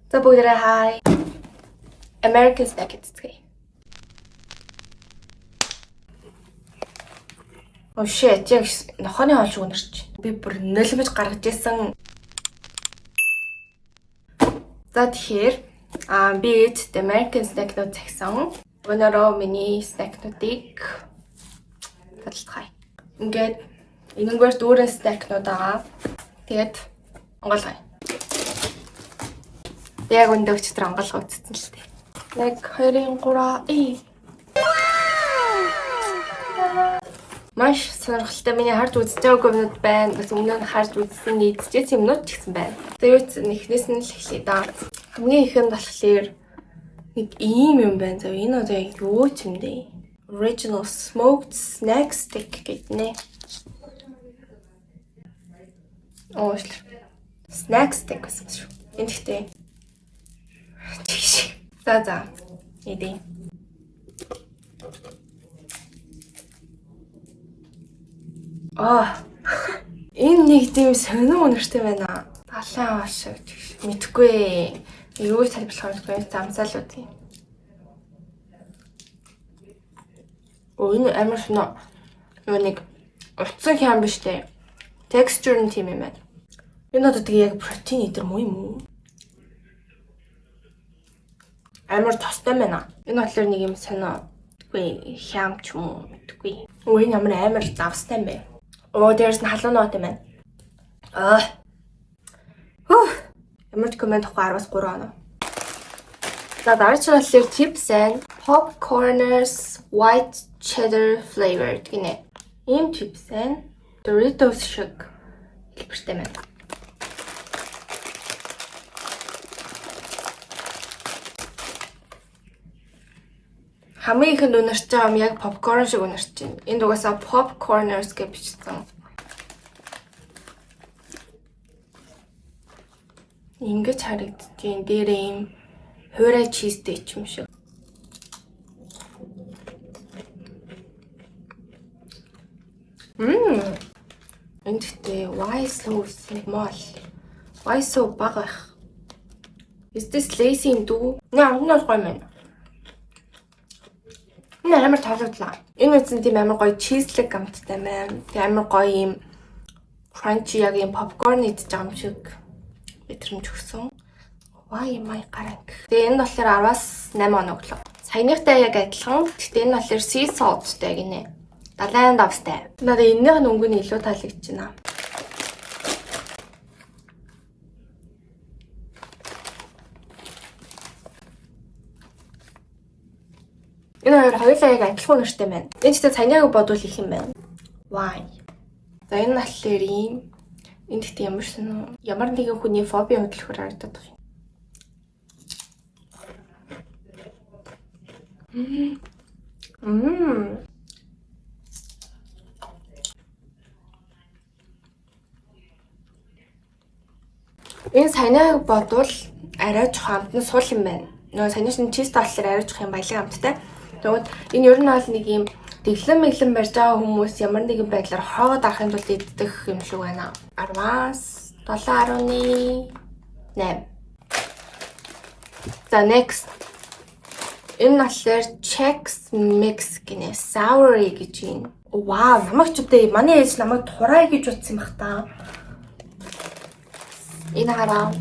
За бүгдээрээ hi. American snack эцгээ. Oh shit, яг нохооны хоол шиг өнөрч. Би бүр нөлмөж гаргаж исэн. За тэгэхээр би American snack-нууд захисан. Өнөөдөр миний snack-нуудыг таталцгаая. Ингээд энэгээр дүүрэн snack-нууд байгаа. Тэгээд онголгоё. Яг өндөө өчтөр онголгоо үзсэн л тээ. Яг 2-3 Маш сонирхолтой миний харж үзэж байгаагүй юмнууд байна. Бас өмнө нь харж үзсэн нийцчээс юмнууд ч гэсэн байна. Тэгээд эхнээс нь л эхлэе да. Хамгийн ихэнд болохоор нэг ийм юм байна. За энэ одоо юу ч юм бэ? Original smoked snack stick гэдэг нэ. Snack stick гэсэн шүү. Энэ гэхдээ За. Эдээ. Энэ нэг тийм сонин үнэртэй байна. Талын шиг мэдхгүй. Юу тайлбарлах вэ? Замсаал үү. Энэ амар шинэ нэг утсан хям биш үү? Texture нь тийм юм байна. Энэ одоо тэгээ яг протеин идэр муу юм уу? Амар тостой байна. Энэ болохоор нэг юм сонио. Үгүй хям ч юм уу мэдгүй. Энэ ямар амар завстай юм бэ? Дээрс нь халуун нот юм байна. Ямар комент авах 10-3 оноо. За дараач нь болохоор chips and popcorners white cheddar flavored гинэ. Ийм chips and Doritos шиг хэлбэртэй байна. Хамгийн ихэнд үнэрч байгаа юм яг попкорн шиг үнэрч байна. Энд угаасаа popcorners гэж бичсэн. Ингэж харагдаж байна. Дээрээ ийм хуурай чизтэй ч юм шиг. Энд гэдэг why so small? Why so бага байх? Is this lazy in do? Наа, энэ гоё юм. Энэ амар таалагдлаа. Энэ үсэн тийм амар гоё чизлэг гамттай байна. Тэг амар гоё юм crunchy яг юм попкорн идэж байгаа юм шиг мэдрэмж өгсөн. Why am I гаранг? Тэгээ энэ болохоор 10-8 оноо өглөө. Саяныхтай яг адилхан. Гэхдээ энэ болохоор sea saltтай гинэ. Далайн давстай. Надад энэний өнгөний илүү таалагдж байна. Энэ хоёулаа яг адилхан үнэртэй байна. Энэ ч гэсэн саянааг бодвол их юм байна. Why? За энэ болохоор ийм. Энд гэхдээ ямар нэгэн хүний фоби хөдөлгөөр харагдаад байна. Энэ саянааг бодвол арай жоох амтны сул юм байна. Нөгөө саяны шин чиз болохоор арай жоох юм баялаг амттай. Тэгвэл энэ ер нь бол нэг юм дэглэм барьж байгаа хүмүүс ямар нэгэн байдлаар хоогоо дарахын тулд идэх юм шиг байна. 10-аас 7.8. За next. Энэ болохоор Chex Mix гинэ. Soury гэж юм. Вау, намайг ч үдээ манай ээж намайг тураа гэж утсан юм бах та. Энэ хараа.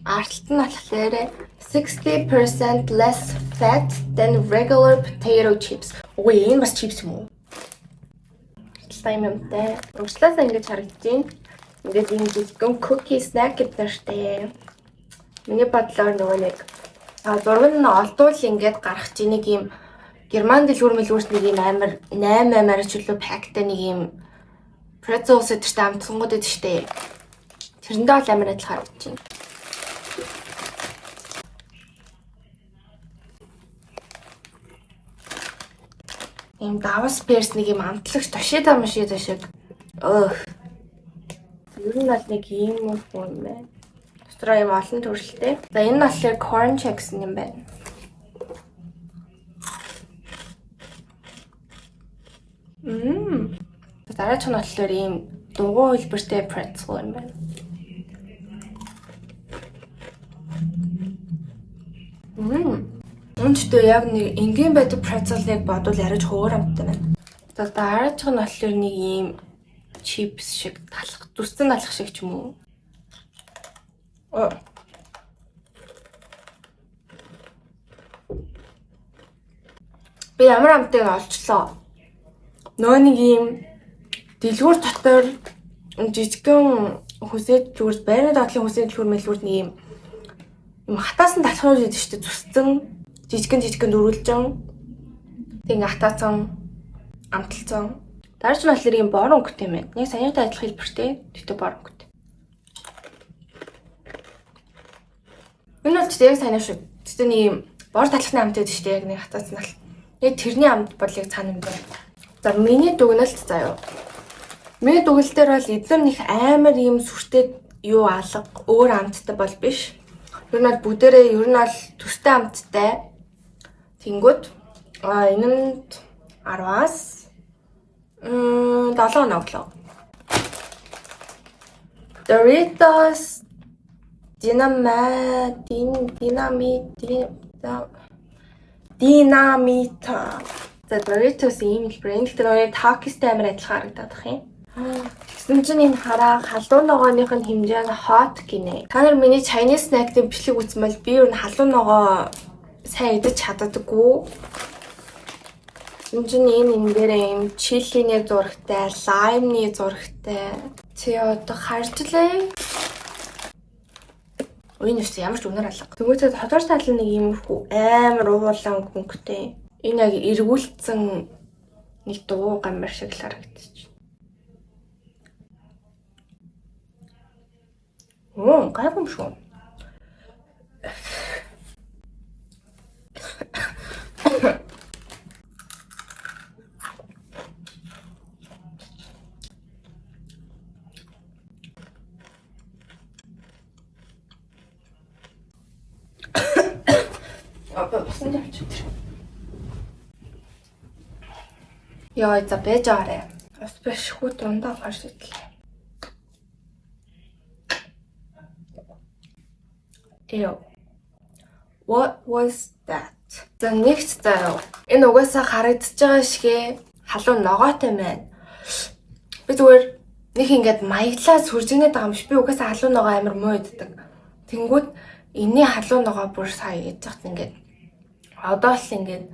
Артлт нь болохоор 60% less fat than regular potato chips. Энэ бас chips юм уу? Слайм юмтай. Урьдчилаасаа ингэж харагдаж байна. Ингээд ийм жижигхэн cookie snack гэдэг нэртэй. Миний бодлоор нөгөө нэг зураг нь олдвол ингээд гарах чинь нэг ийм герман дэлгүүрс нэг ийм амар 8 чөлөө пактай нэг ийм pretzels гэдэгтэй амтсангууд гэдэгтэй. Тэрэндээ бол амар адил харагдаж байна. Ийм давас перс нэг юм амтлагч тошида машида шиг. Ер нь бол нэг ийм юм байна. Дотроо юм олон төрөлтэй. За энэ нь болохоор corn chex юм байна. Дараач нь болохоор ийм дугуй хэлбэртэй pretzel юм байна. Үнэндээ яг нэг энгийн байдаг pretzel-ыг бодвол арай өөр амттай байна. За дараачих нь болохоор нэг ийм чипс шиг талах, дүрстэн талах шиг ч юм уу. Би ямар амтыг олчлоо. Нөө нэг ийм дэлгүүр дотор жижигхэн хүсээд зүгээр байрны дадлын хүсээд дэлгүүр мэлгүүрт нэг ийм хатаасан талхын үед шүү дээ зүсцэн жижигхэн дөрвөлжин тэг ингээ хатаасан амталцсан. Дараач нь болохоор ийм бор өнгөтэй юм байна. Нэг саяхан адилхан хэлбэртэй тэгтээ бор өнгөтэй. Энэ бол яг сайн шиг. Тэгтээ нэг ийм бор талхны амт байдаг шүү дээ яг нэг хатаасан тал. Яг тэрний амт бодлыг цаана юм байна. За миний дүгнэлт заяа. Миний дүгнэлт дээр бол эдгээр нэг амар ийм сүртэй юу алга өөр амттай бол биш. Ер нь бол бүгдээрээ ер нь бол төстэй амттай. Тэнгүүд энэ нь 10-аас 7 оноглоо. Doritos Dynamita. За Doritos ийм брэнд дээр Takis-тэй амар адилхан харагдаад бах юм. Тэгсэн чинь энэ хараа халуун ногооных нь хэмжээ нь hot гинэ. Та нар миний Chinese snack-ийн бичлэг үзсэн бол би ер нь халуун ногоо сайн идэж чаддаггүй. Тэгсэн чинь энэ дээр юм чилиний зурагтай, лаймны зурагтай. Чи одоо харжлаа. Уйнээс ямар ч үнээр алга. Тэгвэл тодор талын нэг юм амар уулан өнгөтэй. Энэ яг эргүүлсэн нэг дуу гамбар шиг л харагдчих. Гайхам шүү. Басан явчих. Яа, за байж аарэ. Бас биш хүү дундаа гарч ирлээ. Ew. What was that? За нэгт заяа. Энэ угаасаа харагдаж байгаа шигэ халуун ногоотой байна. Би зүгээр нэг ингээд маяглаа сүржинээд байгаа юм биш. Би угаасаа халуун ногоо амар муу иддэг. Тэнгүүд энэний халуун ногоо бүр сая идэж хат ингээд одоо л ингээд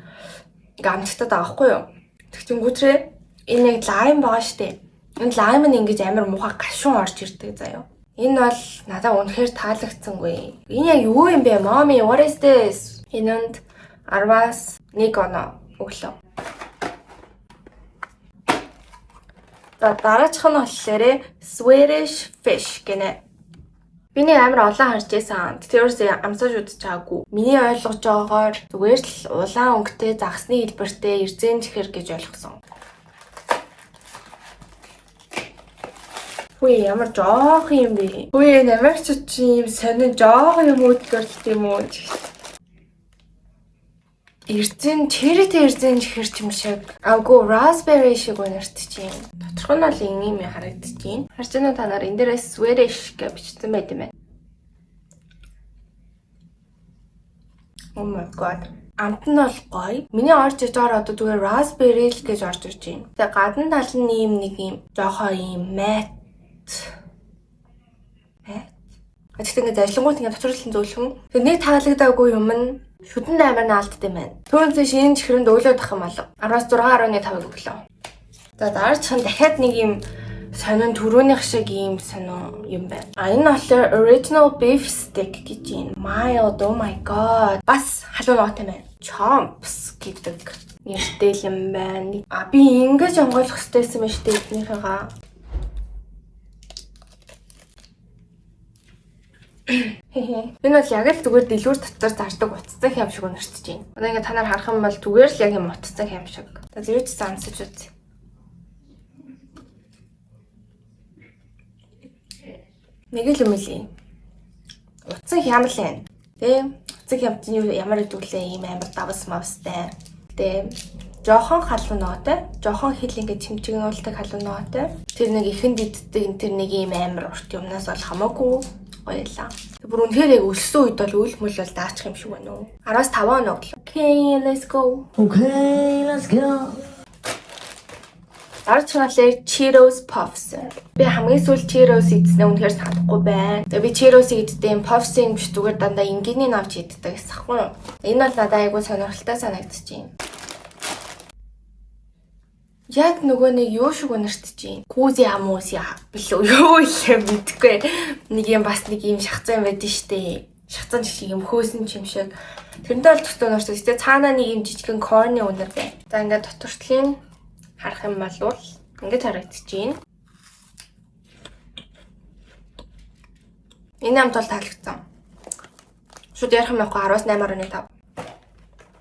амттаад байгаа хгүй юу? Тэгтэнгүүтрээ энэ яг лайм байгаа штэ. Энэ лайм нь ингэж амар муухай гашуун орж ирдэг заяа. Энэ бол надад үнэхээр таалагдсангүй. Энэ яг юу юм бэ? Mommy, what is this? Энэнд 10-аас 1 оноо өглөө. За дараачих нь болохоор Swedish fish гэнэ. Биний амар олон харж байсан. Тэрс амсаж удаж байгаагүй. Миний ойлгож байгаагаар зүгээр л улаан өнгөтэй загсны хэлбэртэй эрзэн чихэр гэж ойлгосон. Хөөе ямар жоох юм бэ? Хөөе намайгч чи юм сонин жоох юм үүдгэрэлт юм уу? Эрзэн черryтэй эрзэн чихэр юм шиг. Агуу raspberry шиг өнөртчих юм. Доторх нь бол ийм юм харагдаж байна. Харж байна уу та нар энэ дээрээ Swedish гэж бичсэн байт юм байна. Oh my god. Амт нь бол гоё. Миний орж иж байгаа одоо зүгээр raspberry л гэж орж ирж байна. Тэгээ гадна тал нь ийм нэг юм жоохоо ийм matte. Тэгэхдээ ингээд ажиллангууд ингээд доторлон зөөлхөн. Тэгээ нэг таалагдаагүй юм нь шүдэн амар наалттай байна. Түүнээс шинэ чихрэнд өглөөд ах юм болов. 10-аас 6.5 өглөө. За дараач хан дахиад нэг юм сонин түрүүнийх шиг ийм сонин юм байна. Энэ болохоор original beef steak гэж юм. Mild, oh my god. Бас халуун ногоотой байна. Chomps гэдэг нэртэй юм байна. Би ингэж онгойлох хэрэгтэйсэн мэт эднийхээгаа. Энэ бол яг л зүгээр дэлгүүр дотор зардаг утцсан хэм шиг өнөртөж байна. Одоо ингээд та нар харах юм бол зүгээр л яг юм утцсан хэм шиг. За зэрэг замсаж үз. Нэг л юм лээ. Утсан хям л байна. Тэ? Утсан хямт нь ямар хэдүүлээ ийм амар давс мавстай. Тэ? Жохон халуун ногоотой, жохон хил ингээд чимчгнүүлдэг халуун ногоотой. Тэр нэг ихэнд иддэг энэ тэр нэг ийм амар урт юмнаас бол хамаагүй гоё ялаа. Бүр үнэхээр яг өлсөн үед бол үл мөл бол даачих юм шиг байна уу? 10-5 хоног л. Okay, let's go. Okay, let's go. Дараач нь Cheetos Puffs. Би хамгийн сүүл Cheetos идснээ үнэхээр санахгүй байна. Тэгээ би Cheetos иддэг Puffs-ийн биш зүгээр дандаа энгийний авч иддэг гэсэхгүй юу? Энэ бол надад айгүй сонирхолтой санагдчихээн. Яг нөгөө нэг юу шиг өнөртчихээн. Күүзи амуус билүү юу илээ мэдгүй. Нэг юм бас нэг юм шахацсан юм байдэн штэ. Шахацсан шиг юм хөөсөн юм шиг. Тэрнтэй бол төстөө нөртөө. Гэтэ цаанаа нэг юм жижигэн корны өнөр бай. За ингээд дотоортлын харах юм бол ингээд харагдчихээн. Энэ амт бол таалагдсан. Шууд ярих юм байхгүй 18.5.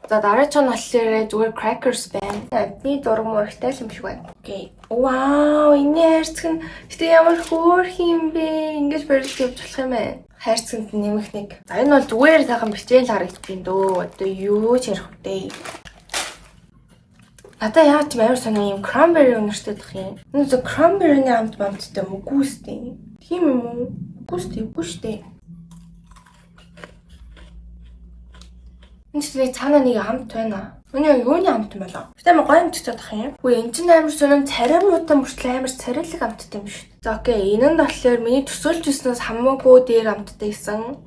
За дараач нь болохоор зүгээр crackers байна. Би зураг мурагтай юм шиг байна. Окей. Вау, энэ хайрцаг нь гэтээ ямар хөөх юм бэ? Ингэж барилж явж болох юм байна. Хайрцагт нэмэх нэг. За энэ бол зүгээр сайхан бичээл харагдчих дөө. Одоо юу ч ярих вэ? Надаа яагаад ч амар сонио юм cranberry өнөртэй дах юм. Энэ зөв cranberry-ны амт бамттай үгүй үстэй. Тийм юм уу? Үгүй штэ. Энэ чинь цаанаа нэг амт байна. Өнөө юуны амт юм болоо? Гэтэ амар гоё амт чадах юм. Үгүй энэ чинь амар сонин царай муутай мөртлөө амар царайлаг амттай юм шүү. За окей, энэ нь болохоор миний төсөөлж ирснээс хамаагүй дээр амттай исэн.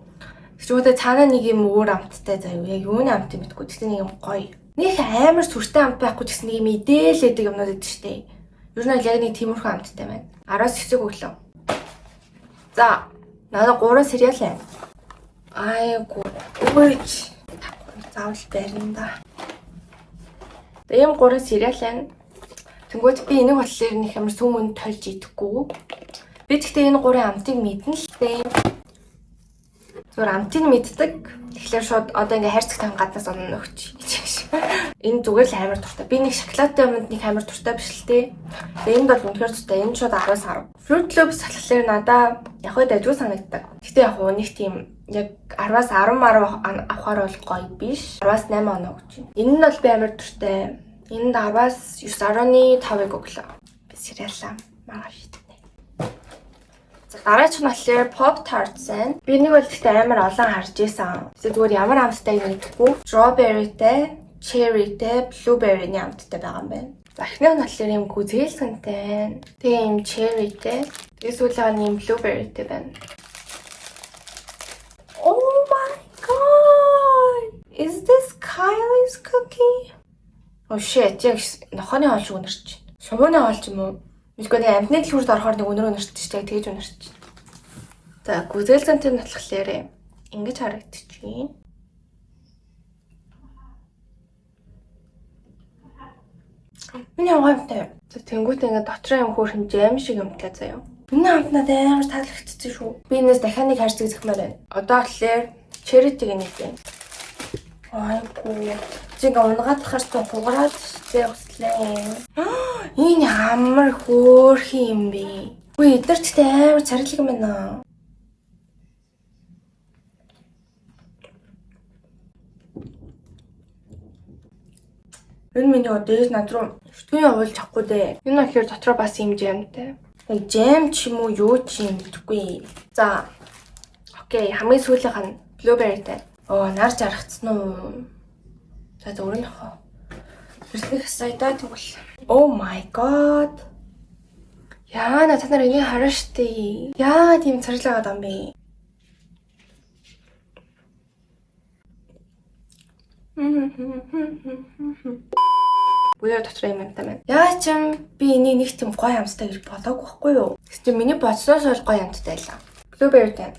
Тэгвэл цаанаа нэг юм өөр амттай заяа. Яг юуны амт юм гэдэггүй. Гэтэ нэг юм гоё. Нэг амар сүртэй амт байхгүй ч гэсэн нэг юм идээлээдэг юмнууд идэв штэ. Ер нь яг нэг тиймэрхүү амттай байна. 10-аас 9 өглөө. За, надад 3 сериал байна. Айгу. Өөч. Заавал барина да. Ийм 3 сериал байна. Тэнгүүд би энийг болохоор нэг амар сүмөнд тольж идэхгүй. Би тэгтээ энэ 3 амтыг мэднэ л дээ. Зүгээр амтыг мэддэг. Тэгэхээр шууд одоо ингээ хайрцагтай гаднаас онно өгч. Энэ зүгээр л амар дуртай. Би нэг шоколадтай юмд нэг амар дуртай биш л дээ. Тэгээ энд бол үнэхээр дуртай. Энэ шууд 10-10. Fruit Loops болохоор надаа яг хөө дайггүй санагддаг. Гэтэ яг хөө нэг тийм яг 10-аас 10 авахаар бол гоё биш. 10-аас 8 оноо өгч байна. Энэ нь бол би амар дуртай. Энд 10-аас 9.5-ыг өглөө. Би сериалаа маргааш идэнэ. За дараач нь болохоор Pop Tarts байна. Би нэг бол гэхдээ амар олон харж исэн. Зүгээр ямар амттайг мэдгүй. Strawberry-тэй, cherry-тэй, blueberry-ний амттай байгаа юм байна. За эхнийх нь болохоор юм гүзээлсэнтэй. Тэгээ юм cherry-тэй. Тэгээ сүүлээ нь юм blueberry-тэй байна. Oh my god! Is this Kylie's cookie? Oh shit, яг нохооны хоол шиг өнөрч байна. Шувууны хоол ч юм уу? Мэдгүй нэг амтны дэлгүүрт орохоор нэг өнөр өнөрч чинь тэгэж өнөрч. За гүзээлсэнтэй нь болохоор ингэж харагдчихээн. Миний амттай. Тэнгүүт ингээд дотроо юм хөөрхөн жам шиг юмтай заяа. Миний амт надад амар таалагдчихсан шүү. Би энэс дахиад нэг хайрцаг зөхмөр байна. Одоо болохоор cherry-тэй нэг юм. Айгуу. Чиг унгаад харцаа хугараад штэ өслээ. Энэ амар хөөрх юм бэ. Үгүй эдэрчтэй амар царилэг юм байна. Энэ миний одоос над руу шүтгэн явуулж авахгүй дээ. Энэ болохоор дотроо бас юм жамтай. Жам ч юм уу юу ч юм гэдэггүй. За. Окей, хамгийн сүүлийнх нь blueberry-тэй. Оо, нар жаргацсан уу? За өөрөөр нөхөө. Тэрсний хасайдаа тэгвэл. Oh my god. Яа, та нар энийг хараа штэ. Яа, тийм царилаад байгаа юм бэ? Бүлэр дотор юм амттай байна. Яа ч юм би энийг нэг тийм гоё амттай гэж бодоогүй байхгүй юу? Гэхдээ миний бодсоос бол гоё амттай байлаа. Blueberry-тэй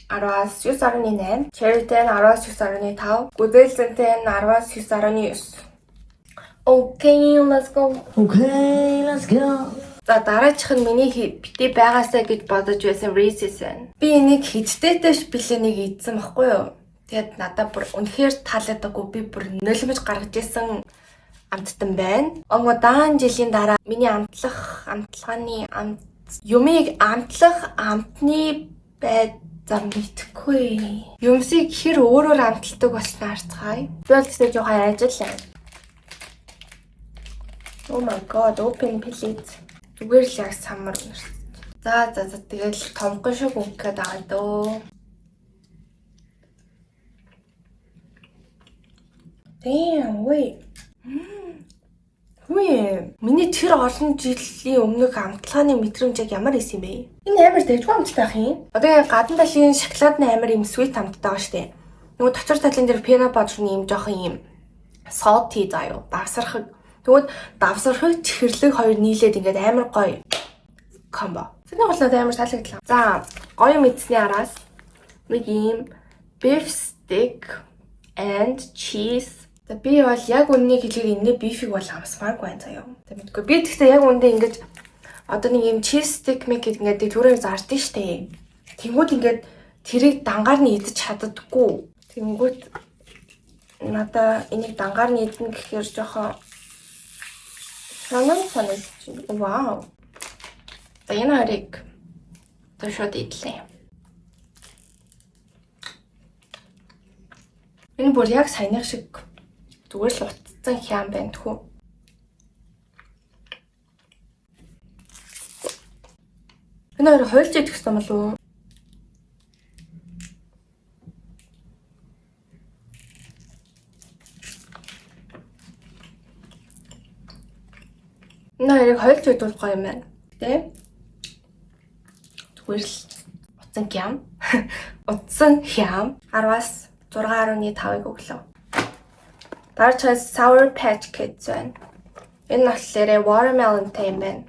10-аас 9.8, cherry-тэй 10-аас 9.5, гүзээлсэнтэй 10-аас 9.9. Okay, let's go. Okay, let's go. За дараачих нь миний бити байгаасаа гэж бодож байсан Reese's байна. Би энийг хиддээтэйш билээ нэг идсэн байхгүй юу? Тэгэд надад бүр үнэхээр таалагдаагүй. Би бүр нулимж гаргаж исэн амттан байна. Удаан жилийн дараа миний амтлагын юмыг амтлах амтны зам мэдхгүй. Юмсыг хэр өөрөөр амталдаг болсноо харцгаая. Би бол тэгтээ жоохон ажиллаа. Oh my god, open please. Зүгээр л яг самар өнөрсөн. За тэгэл томхон шиг өнгөд байгаа дөө. Damn, wait. Миний тэр олон жилийн өмнөх амтлагын мэдрэмж яг ямар исэн бэ? Энэ амар дэжгүй амттай байх юм. Одоо гадна талын шоколадны амар юм sweet амттай байгаа штэ. Нөгөө доцор талын дээр peanut butter-ны юм жоохон юм salty заяа. Давсархаг. Тэгвэл давсархаг чихэрлэг хоёр нийлээд ингээд амар гоё комбо. Тэний голоод амар таалагдлаа. За, гоё мэдсний араас нэг юм beef stick and cheese. За би бол яг үннийг хэлэхээр энэ бифиг бол амсмааргүй байна заяа. Тэ мэдгүй. Би тэгтээ яг үндэ ингэж одоо нэг юм cheese stick мэг гэдэг ингээд төрөөр зардсан штэ. Тэнгүүд ингээд тэрийг дангаар нь идэж чаддаггүй. Тэнгүүд надаа энийг дангаар нь идэх гэхээр жоохон санагдаж байна. Вау. За энэ хариг төшөөд идлээ. Энэ бүр яг саяных шиг зүгээр л утцсан хям байна тхүү. Энэ хоёр хойлж идэх гэсэн юм болов уу? Энэ хоёрыг хойлж идэх гоё юм байна. Тэ? Зүгээр л утсан хям. Утсан хям 10-аас 6.5-ыг өглөө. Дараач Sour Patch Kids байна. Энэ болохоор watermelonтэй юм байна.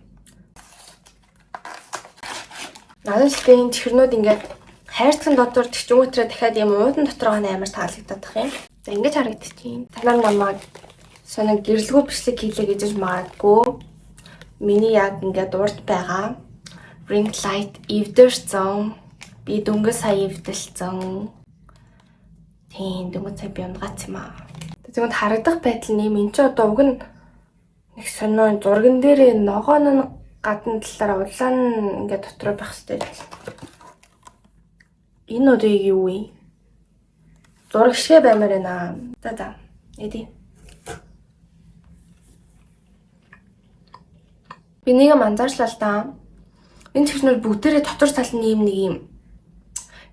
Надад л энэ чихрнүүд ингээд хайрцаг дотор төчмөтрөө дахиад юм уудан дотор байгаа амар таалагдаад тах юм. За ингэж харагдчихээн. Танаар намайг сонин гэрлэгөө бичлэг хийлээ гэж магадгүй. Миний яг ингээд урд байгаа. Ring light эвдэрсэн. Би дөнгөж сая эвдэлсэн. Тийм дөнгөж сая би унгац юм аа. Тэгвэл харагдах байдал нэм эн чи одоо уг нь нэг сонио зурган дээр ногоон нь гадна талаараа улаан ингээд дотроо байх хэрэгтэй. Энэ одоо юу вэ? Зураг шиг баймаар байна. За эдий. Би нэг юм анзаарчлаа л да. Энэ чихрнүүд бүгдээрээ дотор талын нэг юм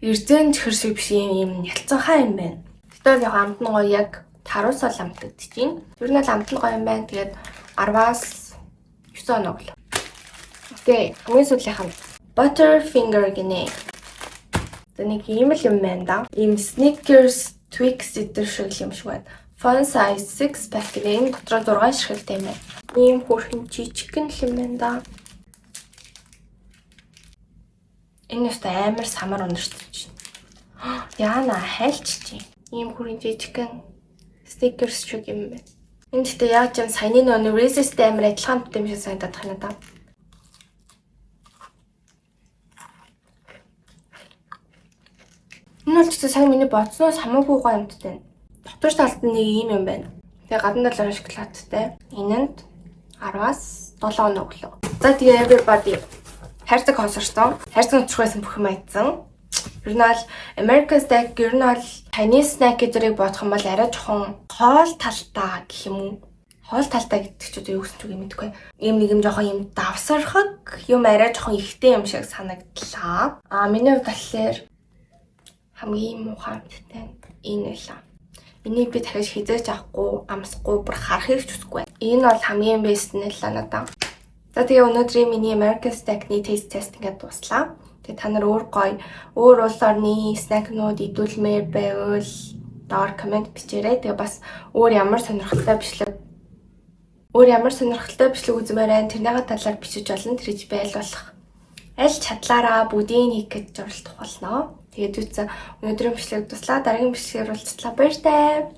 эрдэн чихэр шиг биш юм ялцсан хаа юм байна. Тэгвэл яг амт нь гоё яг таруусаа амтагдчихээн. Ер нь л амт нь гоё юм байна. Тэгээд 10-аас 9 оноо л. Окей, хамгийн сүүлийнх нь Butterfinger гинэ. Тэнийг ийм л юм байна да. Ийм Snickers Twix эдэр шиг юм шиг байна. Fun size 6 pack гинэ. Энэ дотроо 6 ширхэгтэй юм байна. Ийм хөрхөн жижигхэн л юм байна да. Энэ өстө амар самар унарч байна. Яана хайлч чи. Ийм хөрхөн жижигхэн Snickers шиг юм байна. Энд гэхдээ яаж ч саяны нөө Reese's-тэй амар адилхан юм шиг санагдах юм да. Энэ бол ч гэсэн сайн миний бодсноос хамаагүй гоё юмд байна. Дотор талд нь нэг ийм юм байна. Тэгээ гадна талаар шоколадтай. Энэнд 10-аас 7 оноо өглөө. За тэгээ everybody хайрцаг хосорсон. Хайрцаг нөтрхөөсөн бүх юм айдсан. Ер нь бол American Snack ер нь бол Chinese snack гэдэрийг бодох юм бол арай жоохон хоол талтай гэх юм уу? Хоол талтай гэдэг ч юу гэсэн ч үг мэдгүй. Ийм нэг юм жоохон юм давсархаг юм арай жоохон ихтэй юм шиг санагдлаа. Миний хувьд болохоор хамгийн муухай амттай энэ байлаа. Энийг би дахиж хизээж авахгүй, амсахгүй, бүр харахыг ч хүсэхгүй. Энэ бол хамгийн бэст нь л надаа. За тэгээ өнөөдрийн миний American Snack-ны taste test ингээд дуслаа. Тэгээ та нар өөр улс орны snack-нууд идүүлмээр байвал доор комент бичээрэй. Тэгээ бас өөр ямар сонирхолтой бичлэг үзмээр байна. Тэрнийгээ талаар бичиж болно. Тэр иж байлуулах. Аль чадлаараа бүдийг хийх гэж зорилт болно. Тэгээд үүсээ өнөөдрийн бичлэг туслаа. Дараагийн бичлэгээр уулзлаа. Баяртай.